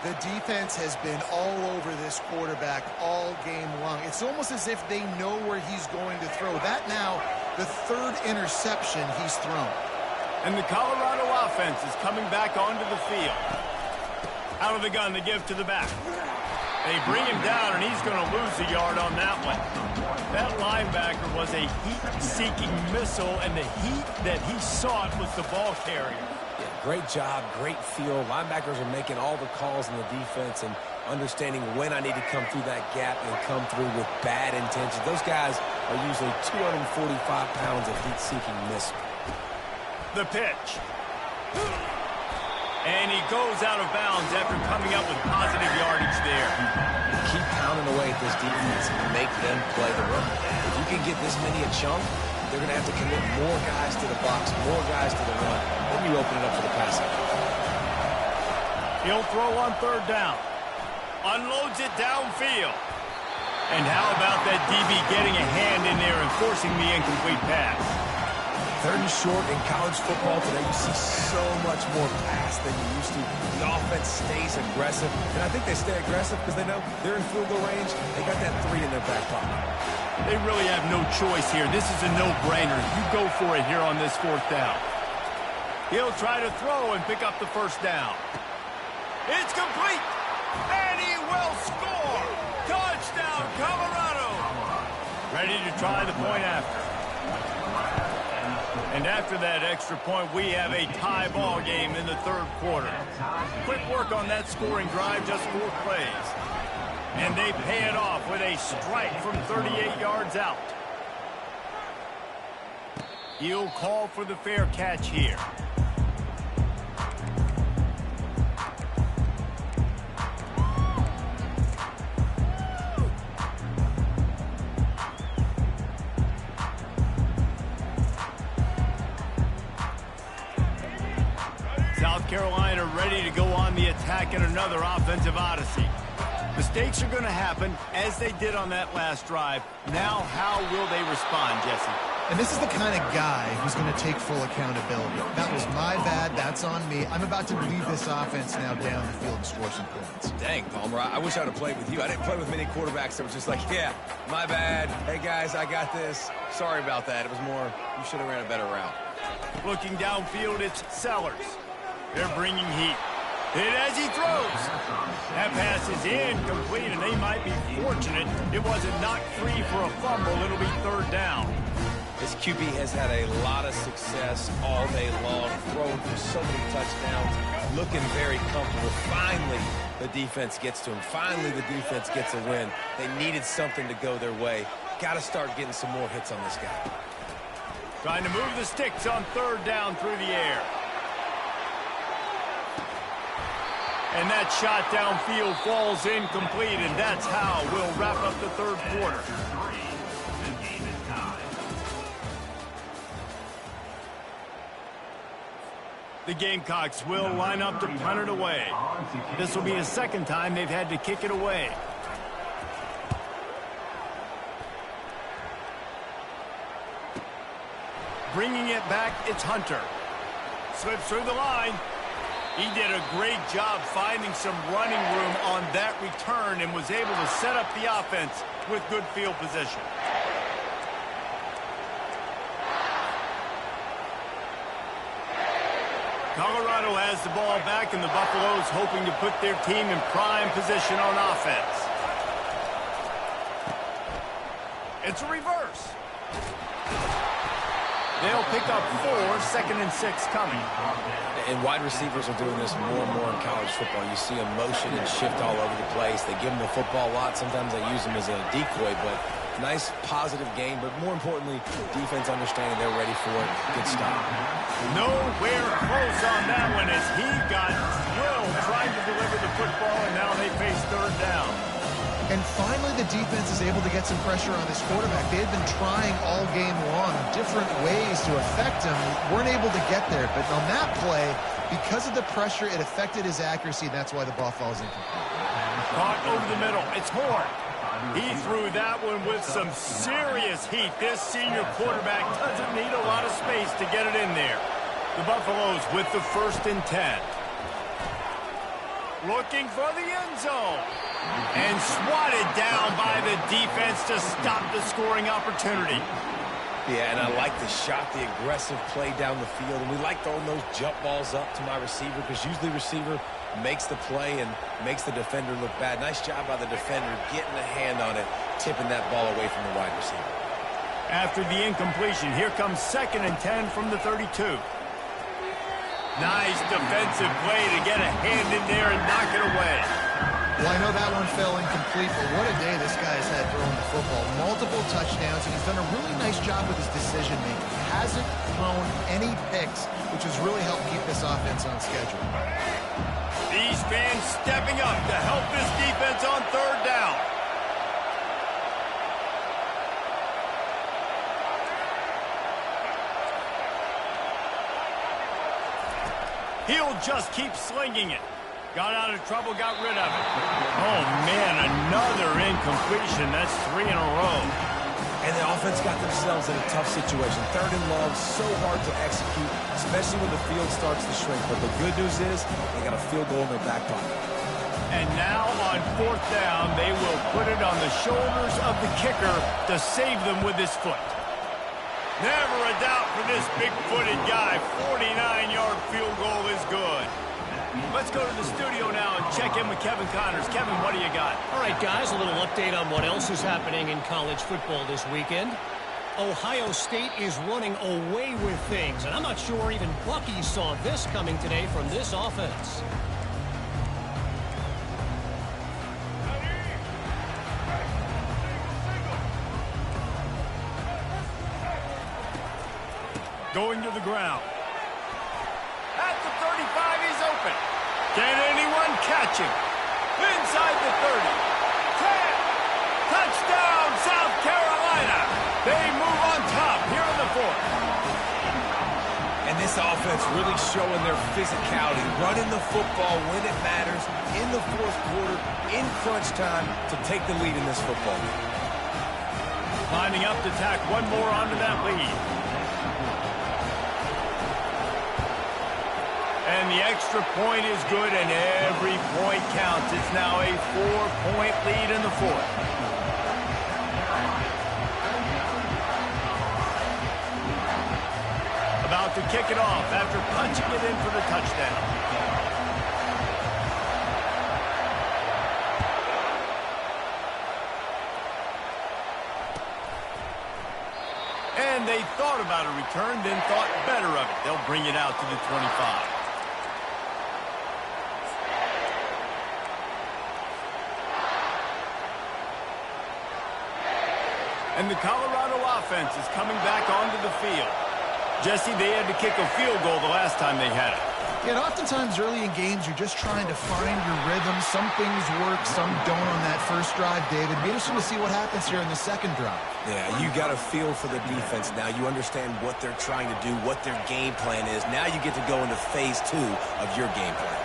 The defense has been all over this quarterback all game long. It's almost as if they know where he's going to throw. That now, the 3rd interception he's thrown. And the Colorado offense is coming back onto the field. Out of the gun, they give to the back. They bring him down, and he's going to lose a yard on that one. That linebacker was a heat-seeking missile, and the heat that he sought was the ball carrier. Yeah, great job, great feel. Linebackers are making all the calls in the defense and understanding when I need to come through that gap and come through with bad intentions. Those guys are usually 245 pounds of heat-seeking missile. The pitch. And he goes out of bounds after coming up with positive yardage there. Keep pounding away at this defense and make them play the run. If you can get this many a chunk, they're going to have to commit more guys to the box, more guys to the run. Then you open it up for the passing. He'll throw on 3rd down. Unloads it downfield. And how about that DB getting a hand in there and forcing the incomplete pass? 3rd and short in college football today, you see so much more pass than you used to. The offense stays aggressive, and I think they stay aggressive because they know they're in field goal range. They got that 3 in their back pocket. They really have no choice here. This is a no-brainer. You go for it here on this 4th down. He'll try to throw and pick up the 1st down. It's complete, and he will score. Touchdown, Colorado. Ready to try the point after. And after that extra point, we have a tie ball game in the 3rd quarter. Quick work on that scoring drive, just 4 plays. And they pay it off with a strike from 38 yards out. He'll call for the fair catch here. South Carolina ready to go on the attack in another offensive odyssey. Mistakes are going to happen, as they did on that last drive. Now, how will they respond, Jesse? And this is the kind of guy who's going to take full accountability. That was my bad. That's on me. I'm about to lead this offense now down the field and score some points. Dang, Palmer, I wish I would have played with you. I didn't play with many quarterbacks that were just like, yeah, my bad. Hey, guys, I got this. Sorry about that. It was more, you should have ran a better route. Looking downfield, it's Sellers. They're bringing heat. Hit as he throws. That pass is incomplete, and they might be fortunate it wasn't knocked free for a fumble. It'll be 3rd down. This QB has had a lot of success all day long, throwing for so many touchdowns, looking very comfortable. Finally, the defense gets to him. Finally, the defense gets a win. They needed something to go their way. Got to start getting some more hits on this guy. Trying to move the sticks on 3rd down through the air. And that shot downfield falls incomplete, and that's how we'll wrap up the 3rd quarter. The Gamecocks will line up to punt it away. This will be the 2nd time they've had to kick it away. Bringing it back, it's Hunter. Slips through the line. He did a great job finding some running room on that return and was able to set up the offense with good field position. Colorado has the ball back, and the Buffaloes hoping to put their team in prime position on offense. It's a reverse. They'll pick up 4, 2nd and 6 coming. And wide receivers are doing this more and more in college football. You see them motion and shift all over the place. They give them the football a lot. Sometimes they use them as a decoy, but nice, positive game. But more importantly, defense understanding they're ready for it. Good stop. Nowhere close on that one as he got drilled trying to deliver the football, and now they face 3rd down. And finally, the defense is able to get some pressure on this quarterback. They had been trying all game long different ways to affect him. Weren't able to get there. But on that play, because of the pressure, it affected his accuracy, and that's why the ball falls incomplete. Caught over the middle. It's Horn. He threw that one with some serious heat. This senior quarterback doesn't need a lot of space to get it in there. The Buffaloes with the 1st and 10. Looking for the end zone. And swatted down by the defense to stop the scoring opportunity. Yeah, and I like the shot, the aggressive play down the field. And we like throwing those jump balls up to my receiver because usually the receiver makes the play and makes the defender look bad. Nice job by the defender getting a hand on it, tipping that ball away from the wide receiver. After the incompletion, here comes 2nd and 10 from the 32. Nice defensive play to get a hand in there and knock it away. Well, I know that one fell incomplete, but what a day this guy's had throwing the football. Multiple touchdowns, and he's done a really nice job with his decision-making. He hasn't thrown any picks, which has really helped keep this offense on schedule. These fans stepping up to help this defense on 3rd down. He'll just keep slinging it. Got out of trouble, got rid of it. Oh, man, another incompletion. That's 3 in a row. And the offense got themselves in a tough situation. 3rd and long, so hard to execute, especially when the field starts to shrink. But the good news is they got a field goal in their back pocket. And now on 4th down, they will put it on the shoulders of the kicker to save them with his foot. Never a doubt for this big-footed guy. 49-yard field goal is good. Let's go to the studio now and check in with Kevin Connors. Kevin, what do you got? All right, guys, a little update on what else is happening in college football this weekend. Ohio State is running away with things, and I'm not sure even Bucky saw this coming today from this offense. Going to the ground. At the 35, he's open. Can anyone catch him? Inside the 30. 10. Touchdown, South Carolina. They move on top here in the 4th. And this offense really showing their physicality, running the football when it matters, in the 4th quarter, in crunch time, to take the lead in this football game. Lining up to tack one more onto that lead. And the extra point is good, and every point counts. It's now a 4-point lead in the 4th. About to kick it off after punching it in for the touchdown. And they thought about a return, then thought better of it. They'll bring it out to the 25. And the Colorado offense is coming back onto the field. Jesse, they had to kick a field goal the last time they had it. Yeah, and oftentimes early in games, you're just trying to find your rhythm. Some things work, some don't on that first drive, David. Be interesting to see what happens here in the 2nd drive. Yeah, you got a feel for the defense now. You understand what they're trying to do, what their game plan is. Now you get to go into phase 2 of your game plan.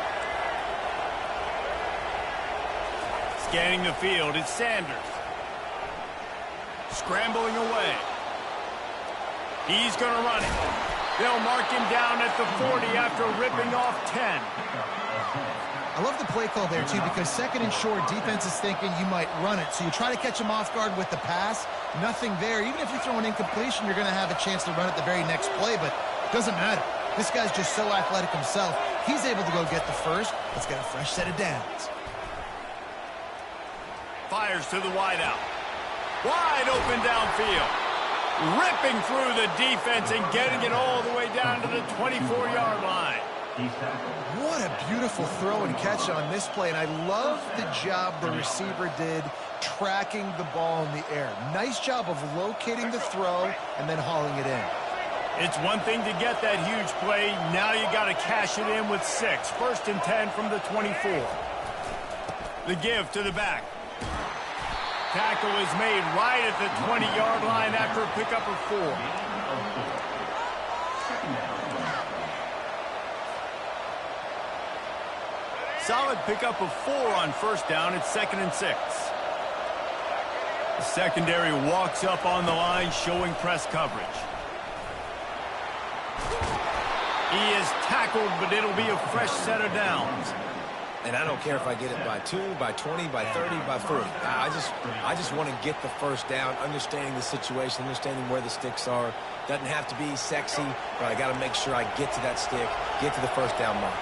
Scanning the field, it's Sanders. Scrambling away. He's going to run it. They'll mark him down at the 40 after ripping off 10. I love the play call there, too, because 2nd and short, defense is thinking you might run it. So you try to catch him off guard with the pass. Nothing there. Even if you throw an incompletion, you're going to have a chance to run it the very next play, but it doesn't matter. This guy's just so athletic himself. He's able to go get the first. Let's get a fresh set of downs. Fires to the wideout. Wide open downfield. Ripping through the defense and getting it all the way down to the 24-yard line. What a beautiful throw and catch on this play, and I love the job the receiver did tracking the ball in the air. Nice job of locating the throw and then hauling it in. It's one thing to get that huge play. Now you got to cash it in with 6. First and 10 from the 24. The give to the back. Tackle is made right at the 20-yard line after a pickup of 4. Solid pickup of 4 on first down. It's 2nd and 6. The secondary walks up on the line, showing press coverage. He is tackled, but it'll be a fresh set of downs. And I don't care if I get it by 2, by 20, by 30, by 40. I just want to get the first down, understanding the situation, understanding where the sticks are. Doesn't have to be sexy, but I got to make sure I get to that stick, get to the first down mark.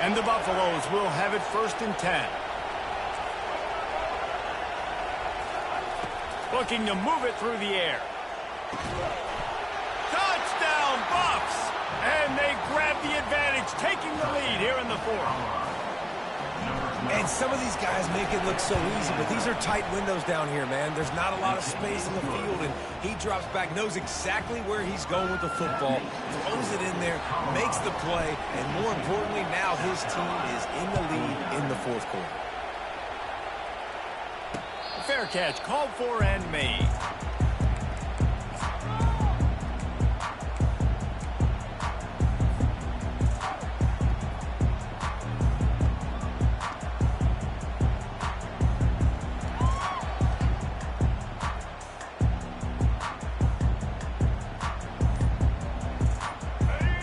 And the Buffaloes will have it 1st and 10. Looking to move it through the air. Touchdown, Buffs! And they grab the advantage, taking the lead here in the 4th. And some of these guys make it look so easy, but these are tight windows down here, man. There's not a lot of space in the field, and he drops back, knows exactly where he's going with the football, throws it in there, makes the play, and more importantly, now his team is in the lead in the 4th quarter. Fair catch, called for and made.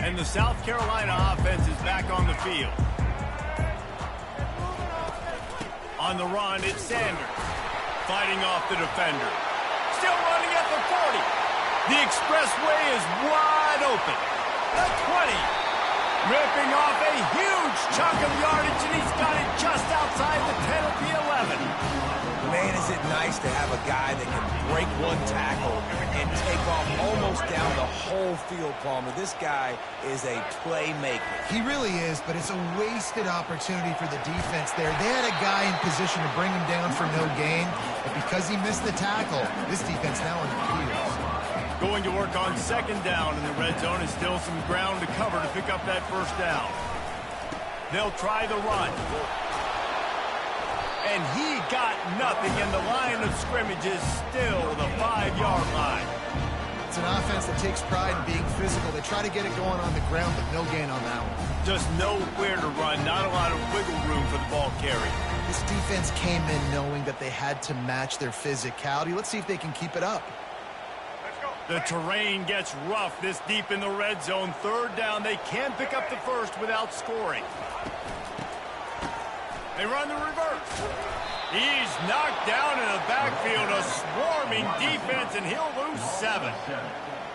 And the South Carolina offense is back on the field. On the run, it's Sanders. Fighting off the defender. Still running at the 40. The expressway is wide open. The 20. Ripping off a huge chunk of yardage, and he's got it just outside the 10 at the 11. Man, is it nice to have a guy that can break one tackle and take off almost down the whole field, Palmer. This guy is a playmaker. He really is, but it's a wasted opportunity for the defense there. They had a guy in position to bring him down for no gain, but because he missed the tackle, this defense now on their heels. Going to work on 2nd down in the red zone, is still some ground to cover to pick up that first down. They'll try the run. And he got nothing, and the line of scrimmage is still the 5-yard line. It's an offense that takes pride in being physical. They try to get it going on the ground, but no gain on that one. Just nowhere to run, not a lot of wiggle room for the ball carry. This defense came in knowing that they had to match their physicality. Let's see if they can keep it up. The terrain gets rough this deep in the red zone. 3rd down, they can pick up the first without scoring. They run the reverse. He's knocked down in the backfield, a swarming defense, and he'll lose 7.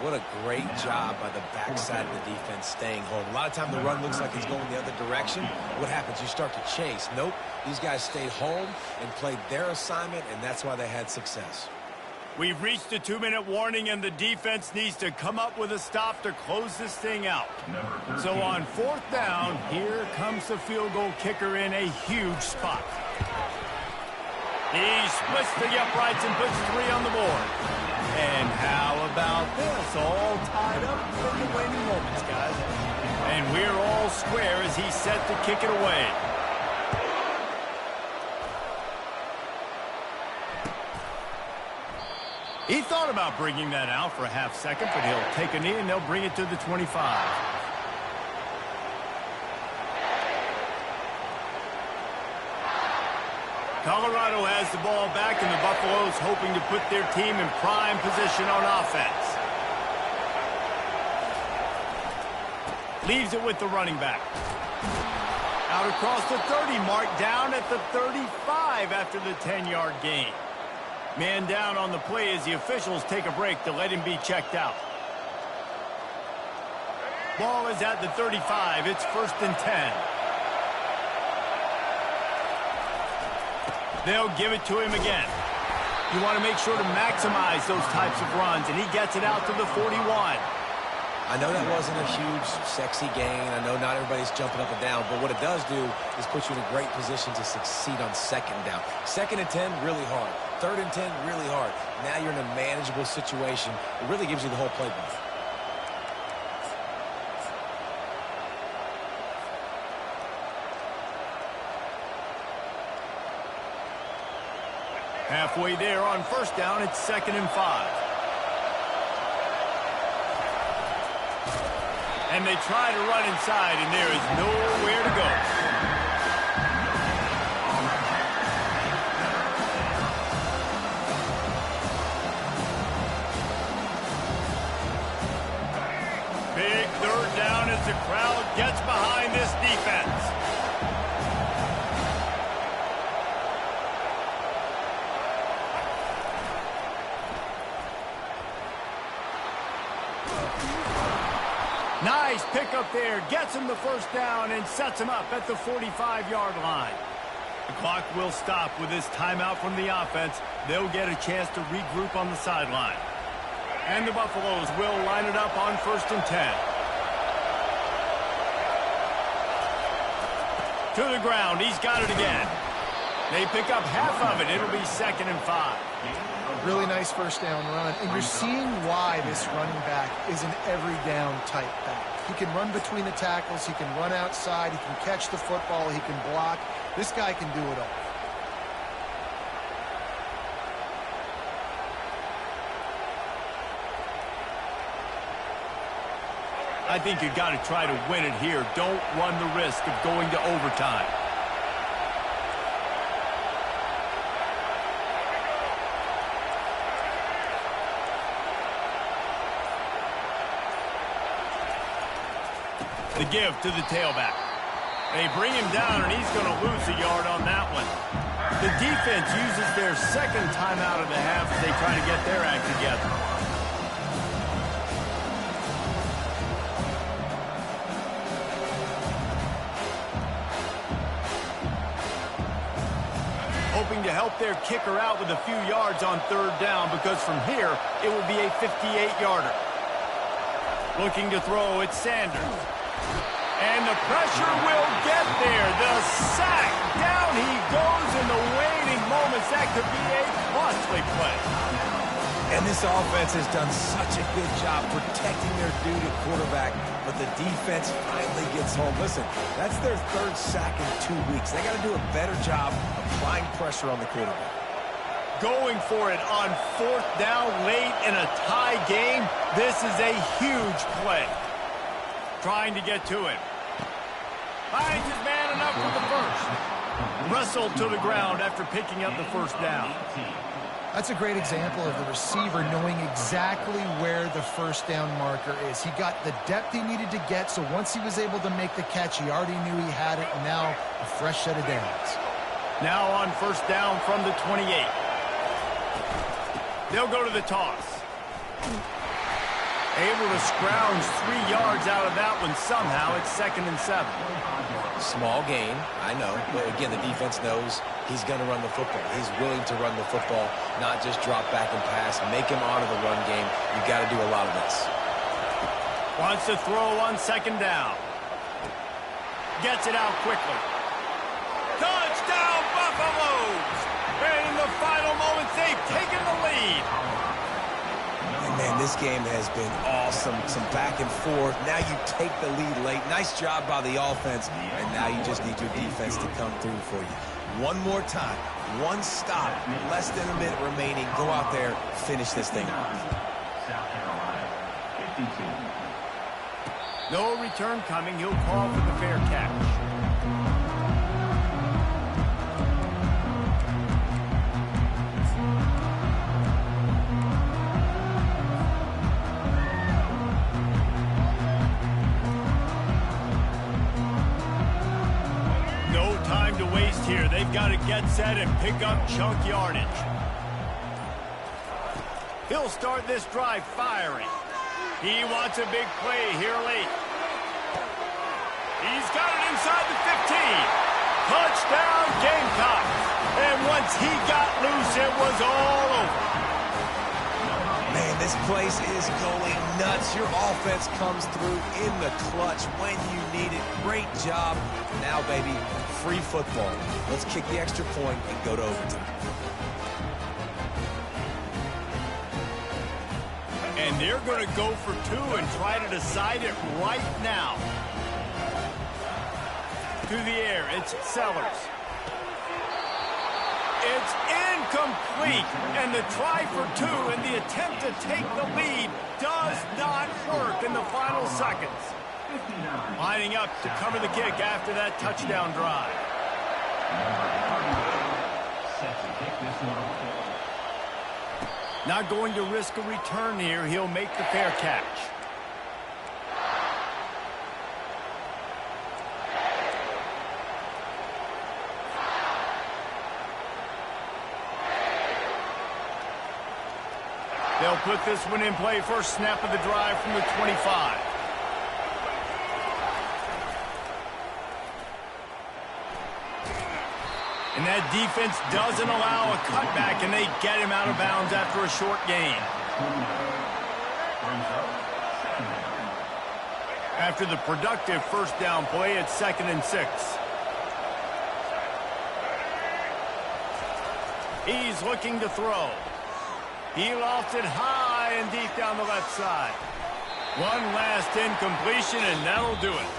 What a great job by the backside of the defense staying home. A lot of time the run looks like he's going the other direction. What happens? You start to chase. Nope. These guys stayed home and played their assignment, and that's why they had success. We've reached a 2-minute warning, and the defense needs to come up with a stop to close this thing out. So on 4th down, here comes the field goal kicker in a huge spot. He splits the uprights and puts 3 on the board. And how about this? All tied up in the waning moments, guys. And we're all square as he's set to kick it away. He thought about bringing that out for a half second, but he'll take a knee and they'll bring it to the 25. Colorado has the ball back, and the Buffaloes hoping to put their team in prime position on offense. Leaves it with the running back. Out across the 30 mark, down at the 35 after the 10-yard gain. Man down on the play as the officials take a break to let him be checked out. Ball is at the 35. It's 1st and 10. They'll give it to him again. You want to make sure to maximize those types of runs, and he gets it out to the 41. I know that wasn't a huge, sexy gain. I know not everybody's jumping up and down, but what it does do is put you in a great position to succeed on second down. Second and 10, really hard. Third and 10, really hard. Now you're in a manageable situation. It really gives you the whole playbook. Halfway there on first down, it's 2nd and 5. And they try to run inside, and there is nowhere to go. Big 3rd down as the crowd gets behind this defense. Nice pickup there. Gets him the 1st down and sets him up at the 45-yard line. The clock will stop with this timeout from the offense. They'll get a chance to regroup on the sideline. And the Buffaloes will line it up on 1st and 10. To the ground. He's got it again. They pick up half of it. It'll be 2nd and 5. Really nice 1st down run, and you're seeing why this running back is an every down type back. He can run between the tackles, he can run outside, he can catch the football, he can block. This guy can do it all. I think you got to try to win it here. Don't run the risk of going to overtime. The give to the tailback. They bring him down, and he's going to lose a yard on that one. The defense uses their 2nd timeout of the half as they try to get their act together. Hoping to help their kicker out with a few yards on 3rd down, because from here, it will be a 58-yarder. Looking to throw, it's Sanders. And the pressure will get there. The sack. Down he goes in the waning moments. That could be a costly play. And this offense has done such a good job protecting their dude at quarterback, but the defense finally gets home. Listen, that's their 3rd sack in 2 weeks. They got to do a better job applying pressure on the quarterback. Going for it on 4th down late in a tie game. This is a huge play. Trying to get to him. Finds his man enough for the 1st. Wrestled to the ground after picking up the 1st down. That's a great example of the receiver knowing exactly where the 1st down marker is. He got the depth he needed to get, so once he was able to make the catch, he already knew he had it, and now a fresh set of downs. Now on 1st down from the 28. They'll go to the toss. Able to scrounge 3 yards out of that one somehow. It's 2nd and 7. Small gain, I know. But again, the defense knows he's going to run the football. He's willing to run the football, not just drop back and pass. Make him honor the run game. You got to do a lot of this. Wants to throw on 2nd down. Gets it out quickly. Touchdown, Buffaloes! And in the final moments, they've taken the lead. And man, this game has been awesome. Some back and forth. Now you take the lead late. Nice job by the offense. And now you just need your defense to come through for you. One more time. One stop. Less than a minute remaining. Go out there. Finish this thing off. South Carolina, 52. No return coming. He'll call for the fair catch. Here, they've got to get set and pick up chunk yardage. He'll start this drive firing. He wants a big play here late. He's got it inside the 15. Touchdown, Gamecocks. And once he got loose, it was all over. Man, this place is going nuts. Your offense comes through in the clutch when you need it. Great job. Now, baby, free football. Let's kick the extra point and go to overtime. And they're going to go for two and try to decide it right now. To the air, it's Sellers. It's incomplete, and the try for two and the attempt to take the lead does not work in the final seconds. Lining up to cover the kick after that touchdown drive. Set to kick this one. Not going to risk a return here. He'll make the fair catch. They'll put this one in play. First snap of the drive from the 25. And that defense doesn't allow a cutback, and they get him out of bounds after a short gain. After the productive first down play, it's 2nd and 6. He's looking to throw. He lofts it high and deep down the left side. One last incompletion, and that'll do it.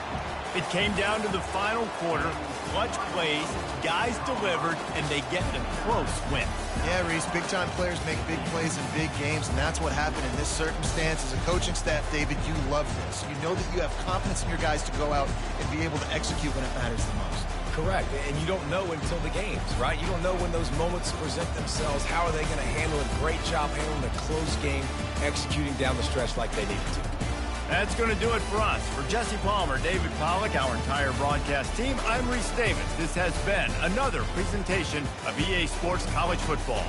It came down to the final quarter. Clutch plays, guys delivered, and they get a close win. Yeah, Reese, big-time players make big plays in big games, and that's what happened in this circumstance. As a coaching staff, David, you love this. You know that you have confidence in your guys to go out and be able to execute when it matters the most. Correct, and you don't know until the games, right? You don't know when those moments present themselves. How are they going to handle it? Great job handling a close game, executing down the stretch like they needed to. That's going to do it for us. For Jesse Palmer, David Pollack, our entire broadcast team, I'm Reese Davis. This has been another presentation of EA Sports College Football.